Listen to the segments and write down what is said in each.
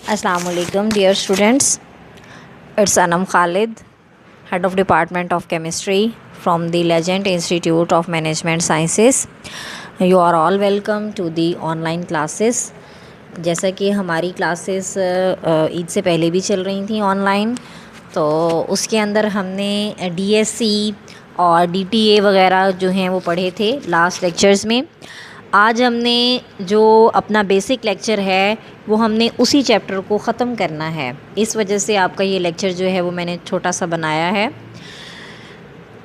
Assalamu alaikum dear students. It's Anam Khalid, Head of Department of Chemistry from the Legend Institute of Management Sciences. You are all welcome to the online classes. जैसा कि हमारी classes Eid से पहले भी चल रही थी online, तो उसके अंदर हमने DSC और DTA वगैरह जो हैं वो पढ़े थे लास्ट लेक्चर्स में। आज हमने जो अपना बेसिक लेक्चर है वो हमने उसी चैप्टर को ख़त्म करना है। इस वजह से आपका ये लेक्चर जो है वो मैंने छोटा सा बनाया है।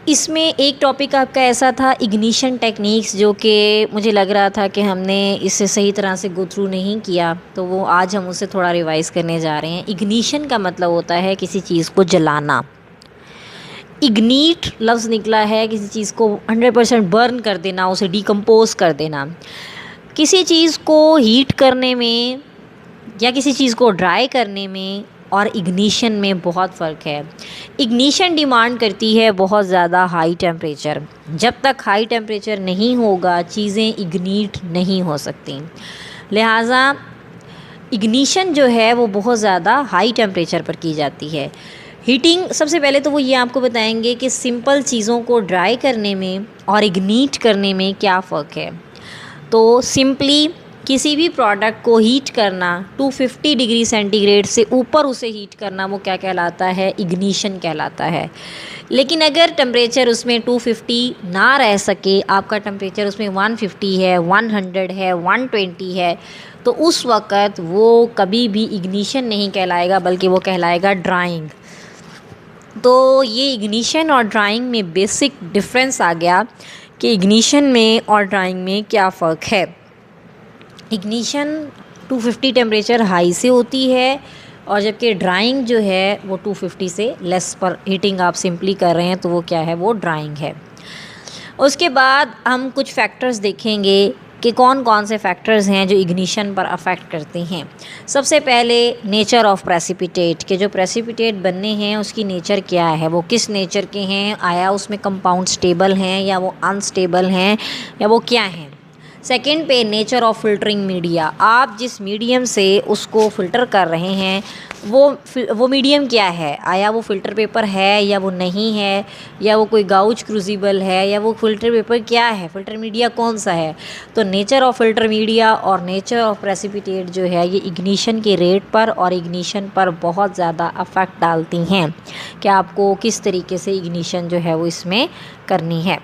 इसमें एक टॉपिक आपका ऐसा था इग्निशन टेक्निक्स, जो कि मुझे लग रहा था कि हमने इसे सही तरह से गो थ्रू नहीं किया, तो वो आज हम उसे थोड़ा रिवाइज़ करने जा रहे हैं। इग्निशन का मतलब होता है किसी चीज़ को जलाना। इग्नीट लफ्ज़ निकला है किसी चीज़ को 100% बर्न कर देना, उसे डिकम्पोज कर देना। किसी चीज़ को हीट करने में या किसी चीज़ को ड्राई करने में और इग्निशन में बहुत फ़र्क है। इग्निशन डिमांड करती है बहुत ज़्यादा हाई टेम्परेचर। जब तक हाई टेम्परेचर नहीं होगा चीज़ें इग्नीट नहीं हो सकती। लिहाजा इग्निशन जो है वो बहुत ज़्यादा हाई टेम्परेचर पर की जाती है। हीटिंग, सबसे पहले तो वो ये आपको बताएंगे कि सिंपल चीज़ों को ड्राई करने में और इग्नीट करने में क्या फ़र्क है। तो सिंपली किसी भी प्रोडक्ट को हीट करना 250 डिग्री सेंटीग्रेड से ऊपर उसे हीट करना, वो क्या कहलाता है? इग्निशन कहलाता है। लेकिन अगर टेम्परेचर उसमें 250 ना रह सके, आपका टेम्परेचर उसमें 150 है, 100 है, 120 है, तो उस वक़्त वो कभी भी इग्निशन नहीं कहलाएगा, बल्कि वो कहलाएगा ड्राइंग। तो ये इग्निशन और ड्राइंग में बेसिक डिफरेंस आ गया कि इग्निशन में और ड्राइंग में क्या फ़र्क है। इग्निशन 250 टेम्परेचर हाई से होती है, और जबकि ड्राइंग जो है वो 250 से लेस पर हीटिंग आप सिंपली कर रहे हैं, तो वो क्या है? वो ड्राइंग है। उसके बाद हम कुछ फैक्टर्स देखेंगे कि कौन कौन से फैक्टर्स हैं जो इग्निशन पर अफेक्ट करते हैं। सबसे पहले नेचर ऑफ प्रेसिपिटेट, के जो प्रेसिपिटेट बनने हैं उसकी नेचर क्या है, वो किस नेचर के हैं, आया उसमें कंपाउंड स्टेबल हैं या वो अनस्टेबल हैं या वो क्या हैं। सेकंड पे नेचर ऑफ फिल्टरिंग मीडिया, आप जिस मीडियम से उसको फ़िल्टर कर रहे हैं वो मीडियम क्या है, आया वो फ़िल्टर पेपर है या वो नहीं है, या वो कोई गाउच क्रूजिबल है, या वो फ़िल्टर पेपर क्या है, फ़िल्टर मीडिया कौन सा है। तो नेचर ऑफ फ़िल्टर मीडिया और नेचर ऑफ प्रेसिपिटेट जो है ये इग्निशन के रेट पर और इग्निशन पर बहुत ज़्यादा अफेक्ट डालती हैं कि आपको किस तरीके से इग्निशन जो है वो इसमें करनी है।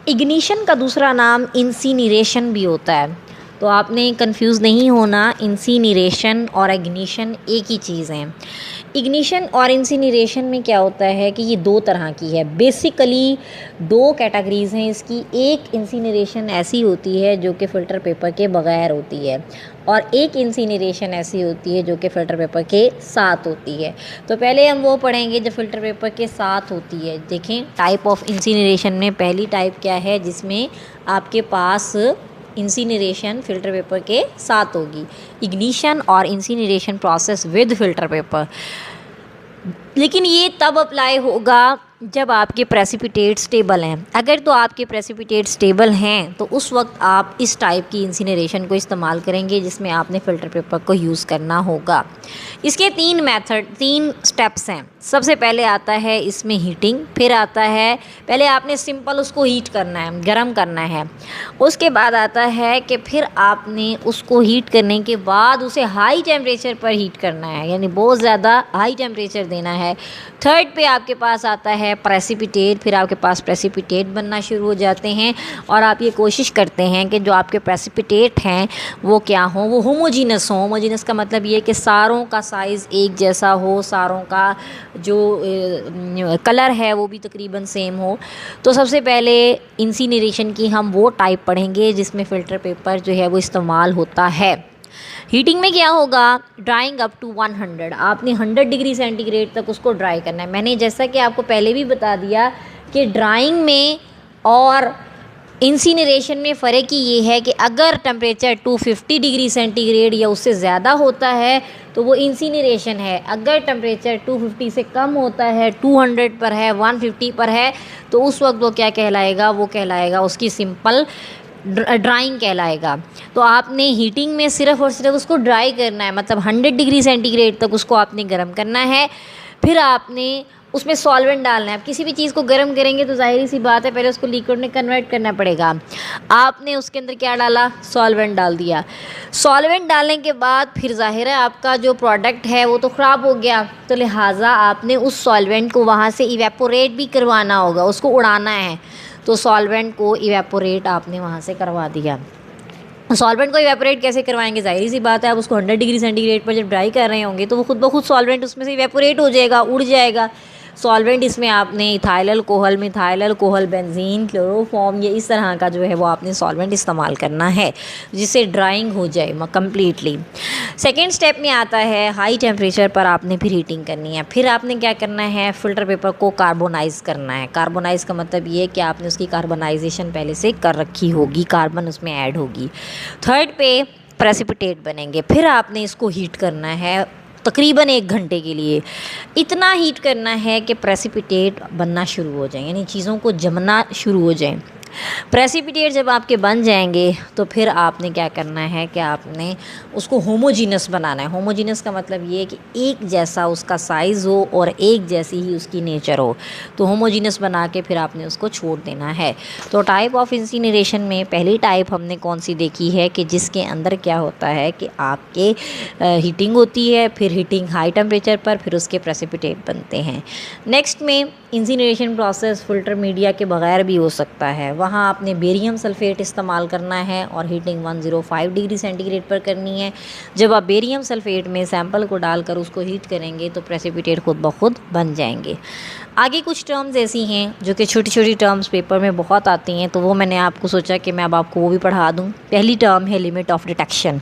इग्निशन का दूसरा नाम इंसिनरेशन भी होता है, तो आपने कंफ्यूज नहीं होना। इंसिनरेशन और इग्निशन एक ही चीज़ है। इग्निशन और इंसिनरेशन में क्या होता है कि ये दो तरह की है। बेसिकली दो कैटेगरीज़ हैं इसकी। एक इंसिनरेशन ऐसी होती है जो कि फ़िल्टर पेपर के बग़ैर होती है, और एक इंसिनरेशन ऐसी होती है जो कि फ़िल्टर पेपर के साथ होती है। तो पहले हम वो पढ़ेंगे जो फ़िल्टर पेपर के साथ होती है। देखें टाइप ऑफ इंसिनरेशन में पहली टाइप क्या है, जिसमें आपके पास इंसिनरेशन फ़िल्टर पेपर के साथ होगी। इग्निशन और incineration process with filter paper. लेकिन ये तब अप्लाई होगा जब आपके प्रेसिपिटेट स्टेबल हैं। अगर तो आपके प्रेसिपिटेट स्टेबल हैं तो उस वक्त आप इस टाइप की इंसिनरेशन को इस्तेमाल करेंगे जिसमें आपने फ़िल्टर पेपर को यूज़ करना होगा। इसके तीन स्टेप्स हैं। सबसे पहले आता है इसमें हीटिंग, फिर आता है पहले आपने सिंपल उसको हीट करना है, गर्म करना है। उसके बाद आता है कि फिर आपने उसको हीट करने के बाद उसे हाई टेम्परेचर पर हीट करना है, यानी बहुत ज़्यादा हाई टेम्परेचर देना है। थर्ड पे आपके पास आता है प्रेसिपिटेट, फिर आपके पास प्रेसिपिटेट बनना शुरू हो जाते हैं, और आप ये कोशिश करते हैं कि जो आपके प्रेसिपिटेट हैं वो क्या हों, वो होमोजीनस हों। होमोजीनस का मतलब ये कि सारों का साइज़ एक जैसा हो, सारों का जो कलर है वो भी तकरीबन सेम हो। तो सबसे पहले इंसिनरेशन की हम वो टाइप पढ़ेंगे जिसमें फ़िल्टर पेपर जो है वो इस्तेमाल होता है। हीटिंग में क्या होगा, ड्राइंग अप टू 100, आपने 100 डिग्री सेंटीग्रेड तक उसको ड्राई करना है। मैंने जैसा कि आपको पहले भी बता दिया कि ड्राइंग में और इंसिनरेशन में फ़र्क ही ये है कि अगर टेम्परेचर 250 डिग्री सेंटीग्रेड या उससे ज़्यादा होता है तो वो इंसिनरेशन है। अगर टेम्परेचर 250 से कम होता है, 200 पर है, 150 पर है, तो उस वक्त वो क्या कहलाएगा, वो कहलाएगा उसकी सिंपल ड्राइंग कहलाएगा। तो आपने हीटिंग में सिर्फ और सिर्फ उसको ड्राई करना है, मतलब 100 डिग्री सेंटीग्रेड तक उसको आपने गर्म करना है। फिर आपने उसमें सॉल्वेंट डालना है। आप किसी भी चीज़ को गर्म करेंगे तो ज़ाहिर सी बात है पहले उसको लिक्विड में कन्वर्ट करना पड़ेगा। आपने उसके अंदर क्या डाला, सॉल्वेंट डाल दिया। सॉल्वेंट डालने के बाद फिर ज़ाहिर है आपका जो प्रोडक्ट है वो तो ख़राब हो गया, तो लिहाजा आपने उस सॉल्वेंट को वहाँ से इवेपोरेट भी करवाना होगा, उसको उड़ाना है। तो सॉल्वेंट को इवेपोरेट आपने वहाँ से करवा दिया। सॉल्वेंट को इवेपोरेट कैसे करवाएंगे, ज़ाहिर सी बात है आप उसको 100 डिग्री सेंटीग्रेड पर जब ड्राई कर रहे होंगे तो वो खुद ब खुद सॉल्वेंट उसमें से इवेपोरेट हो जाएगा, उड़ जाएगा। सॉल्वेंट इसमें आपने ethyl alcohol, methyl alcohol, benzene, chloroform, ये इस तरह का जो है वो आपने सॉल्वेंट इस्तेमाल करना है जिससे ड्राइंग हो जाए कम्प्लीटली। सेकेंड स्टेप में आता है हाई टेम्परेचर पर आपने फिर हीटिंग करनी है। फिर आपने क्या करना है, फ़िल्टर पेपर को कार्बोनाइज़ करना है। कार्बोनाइज़ का मतलब ये है कि आपने उसकी कार्बोनाइजेशन पहले से कर रखी होगी, कार्बन उसमें ऐड होगी। थर्ड पे प्रेसिपिटेट बनेंगे। फिर आपने इसको हीट करना है तकरीबन 1 घंटे के लिए। इतना हीट करना है कि प्रेसिपिटेट बनना शुरू हो जाए, यानी चीज़ों को जमना शुरू हो जाए। प्रेसिपिटेट जब आपके बन जाएंगे तो फिर आपने क्या करना है कि आपने उसको होमोजीनस बनाना है। होमोजीनस का मतलब ये है कि एक जैसा उसका साइज़ हो और एक जैसी ही उसकी नेचर हो। तो होमोजीनस बना के फिर आपने उसको छोड़ देना है। तो टाइप ऑफ इंसिनरेशन में पहली टाइप हमने कौन सी देखी है कि जिसके अंदर क्या होता है कि आपके हीटिंग होती है, फिर हीटिंग हाई टेम्परेचर पर, फिर उसके प्रेसिपिटेट बनते हैं। नेक्स्ट में इंसिनरेशन प्रोसेस फ़िल्टर मीडिया के बगैर भी हो सकता है। वहाँ आपने बेरियम सल्फ़ेट इस्तेमाल करना है और हीटिंग 105 डिग्री सेंटीग्रेड पर करनी है। जब आप बेरियम सल्फ़ेट में सैंपल को डालकर उसको हीट करेंगे तो प्रेसिपिटेट खुद ब खुद बन जाएंगे। आगे कुछ टर्म्स ऐसी हैं जो कि छोटी छोटी टर्म्स पेपर में बहुत आती हैं, तो वो मैंने आपको सोचा कि मैं अब आपको वो भी पढ़ा दूँ। पहली टर्म है limit of detection.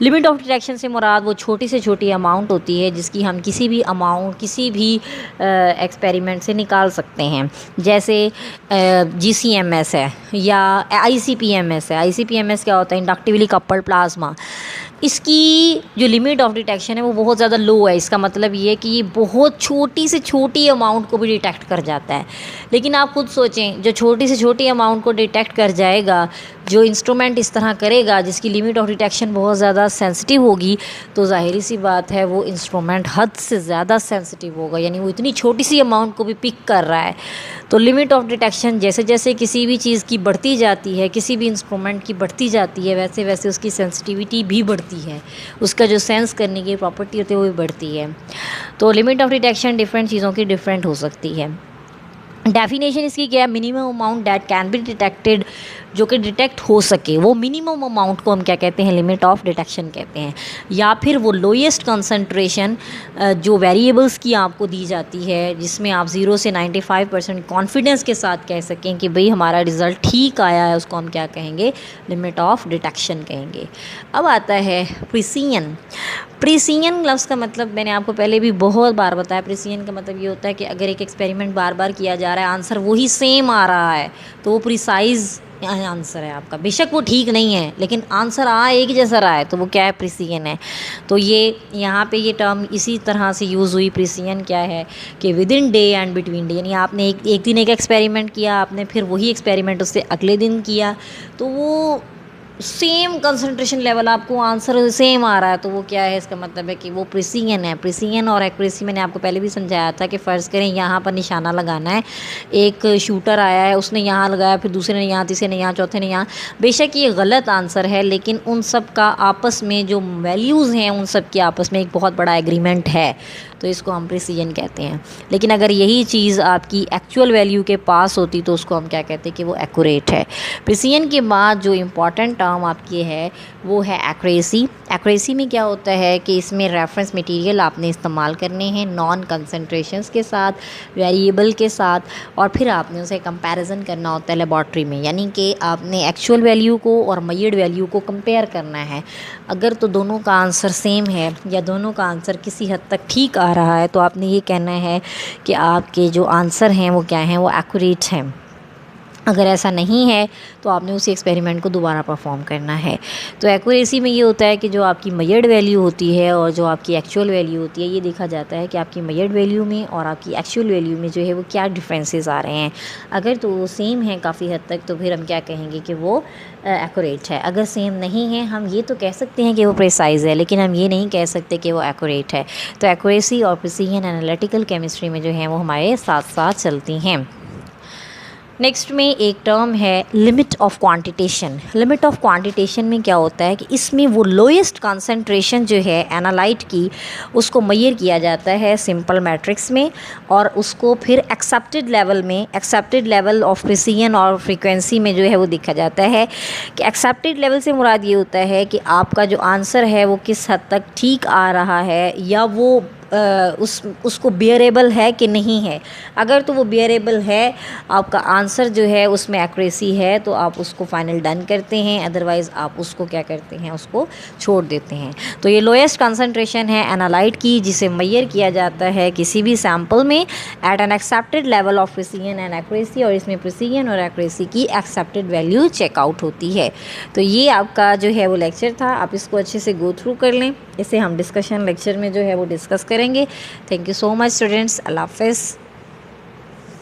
Limit of detection से मुराद वो छोटी से छोटी अमाउंट होती है जिसकी हम किसी भी अमाउंट किसी भी एक्सपेरिमेंट से निकाल सकते हैं। जैसे GCMS है या ICP-MS है। ICP-MS क्या होता है, इंडक्टिवली कपल्ड प्लाज्मा। इसकी जो लिमिट ऑफ डिटेक्शन है वो बहुत ज़्यादा लो है। इसका मतलब ये है कि ये बहुत छोटी से छोटी अमाउंट को भी डिटेक्ट कर जाता है। लेकिन आप खुद सोचें, जो छोटी से छोटी अमाउंट को डिटेक्ट कर जाएगा, जो इंस्ट्रूमेंट इस तरह करेगा जिसकी लिमिट ऑफ डिटेक्शन बहुत ज़्यादा सेंसिटिव होगी, तो ज़ाहिर सी बात है वो इंस्ट्रूमेंट हद से ज़्यादा सेंसिटिव होगा, यानी वो इतनी छोटी सी अमाउंट को भी पिक कर रहा है। तो लिमिट ऑफ डिटेक्शन जैसे जैसे किसी भी चीज़ की बढ़ती जाती है, किसी भी इंस्ट्रूमेंट की बढ़ती जाती है, वैसे वैसे उसकी सेंसिटिविटी भी बढ़ती है, उसका जो सेंस करने की प्रॉपर्टी होती है वो भी बढ़ती है। तो लिमिट ऑफ डिटेक्शन डिफरेंट चीज़ों की डिफरेंट हो सकती है। डेफिनेशन इसकी क्या है, minimum amount that can be detected, जो कि डिटेक्ट हो सके, वो मिनिमम अमाउंट को हम क्या कहते हैं, लिमिट ऑफ डिटेक्शन कहते हैं। या फिर वो लोएस्ट कंसंट्रेशन जो वेरिएबल्स की आपको दी जाती है, जिसमें आप 0 से 95% कॉन्फिडेंस के साथ कह सकें कि भाई हमारा रिज़ल्ट ठीक आया है, उसको हम क्या कहेंगे, लिमिट ऑफ डिटेक्शन कहेंगे। अब आता है प्रिसिजन। प्रिसिजन लफ्ज़ का मतलब मैंने आपको पहले भी बहुत बार बताया। प्रिसिजन का मतलब ये होता है कि अगर एक एक्सपेरिमेंट बार बार किया जा रहा है, आंसर वही सेम आ रहा है, तो वो प्रिसाइज आंसर है आपका। बेशक वो ठीक नहीं है लेकिन आंसर एक ही जैसा रहा है, तो वो क्या है, प्रिसिजन है। तो ये यहाँ पे ये टर्म इसी तरह से यूज़ हुई। प्रिसिजन क्या है कि with in day and between day, यानी आपने एक दिन एक एक्सपेरिमेंट किया, आपने फिर वही एक्सपेरिमेंट उससे अगले दिन किया, तो वो सेम कंसंट्रेशन लेवल आपको आंसर सेम आ रहा है, तो वो क्या है, इसका मतलब है कि वो प्रिसिजन है। प्रिसिजन और एक्यूरेसी मैंने आपको पहले भी समझाया था कि फ़र्ज़ करें यहाँ पर निशाना लगाना है, एक शूटर आया है, उसने यहाँ लगाया, फिर दूसरे ने यहाँ, तीसरे ने यहाँ, चौथे ने यहाँ। बेशक ये गलत आंसर है लेकिन उन सब का आपस में जो वैल्यूज़ हैं उन सब के आपस में एक बहुत बड़ा एग्रीमेंट है, तो इसको हम प्रिसिजन कहते हैं। लेकिन अगर यही चीज़ आपकी एक्चुअल वैल्यू के पास होती तो उसको हम क्या कहते हैं कि वो एक्यूरेट है। प्रिसिजन के बाद जो इम्पॉर्टेंट टर्म आपकी है वो है एक्यूरेसी। एक्यूरेसी में क्या होता है कि इसमें रेफरेंस मटेरियल आपने इस्तेमाल करने हैं नॉन कंसंट्रेशंस के साथ, वेरिएबल के साथ, और फिर आपने उसे कंपैरिजन करना होता है लेबॉर्ट्री में, यानी कि आपने एक्चुअल वैल्यू को और मेजर्ड वैल्यू को कंपेयर करना है। अगर तो दोनों का आंसर सेम है या दोनों का आंसर किसी हद तक ठीक आ रहा है तो आपने ये कहना है कि आपके जो आंसर हैं वो क्या हैं, वो एक्यूरेट हैं। अगर ऐसा नहीं है तो आपने उसी एक्सपेरिमेंट को दोबारा परफॉर्म करना है। तो एक्यूरेसी में ये होता है कि जो आपकी मेजर्ड वैल्यू होती है और जो आपकी एक्चुअल वैल्यू होती है, ये देखा जाता है कि आपकी मेजर्ड वैल्यू में और आपकी एक्चुअल वैल्यू में जो है वो क्या डिफरेंसेस आ रहे हैं। अगर तो वो सेम है काफ़ी हद तक, तो फिर हम क्या कहेंगे कि वो एक्यूरेट है। अगर सेम नहीं है, हम ये तो कह सकते हैं कि वो प्रिसाइज़ है, लेकिन हम ये नहीं कह सकते कि वो एक्यूरेट है। तो एक्यूरेसी और प्रिसीजन एनालिटिकल केमिस्ट्री में जो है वो हमारे साथ साथ चलती हैं। नेक्स्ट में एक टर्म है limit of quantitation. Limit of quantitation में क्या होता है कि इसमें वो लोएस्ट कंसंट्रेशन जो है एनालाइट की, उसको मेजर किया जाता है सिंपल मैट्रिक्स में, और उसको फिर एक्सेप्टेड लेवल में, एक्सेप्टेड लेवल ऑफ प्रिसीजन और फ्रीक्वेंसी में जो है वो देखा जाता है। कि एक्सेप्टेड लेवल से मुराद ये होता है कि आपका जो आंसर है वो किस हद तक ठीक आ रहा है, या वो उसको बियरेबल है कि नहीं है। अगर तो वो बियरेबल है, आपका आंसर जो है उसमें एक्यूरेसी है, तो आप उसको फाइनल डन करते हैं, अदरवाइज़ आप उसको क्या करते हैं, उसको छोड़ देते हैं। तो ये लोएस्ट कंसंट्रेशन है एनालाइट की, जिसे मेजर किया जाता है किसी भी सैम्पल में at an accepted level of precision and accuracy, और इसमें प्रिसीजन और एक्यूरेसी की एक्सेप्टेड वैल्यू चेकआउट होती है। तो ये आपका जो है वो लेक्चर था, आप इसको अच्छे से गो थ्रू कर लें। इसे हम डिस्कशन लेक्चर में जो है वो डिस्कस करेंगे। Thank you so much students. अल्लाह हाफ़िज़।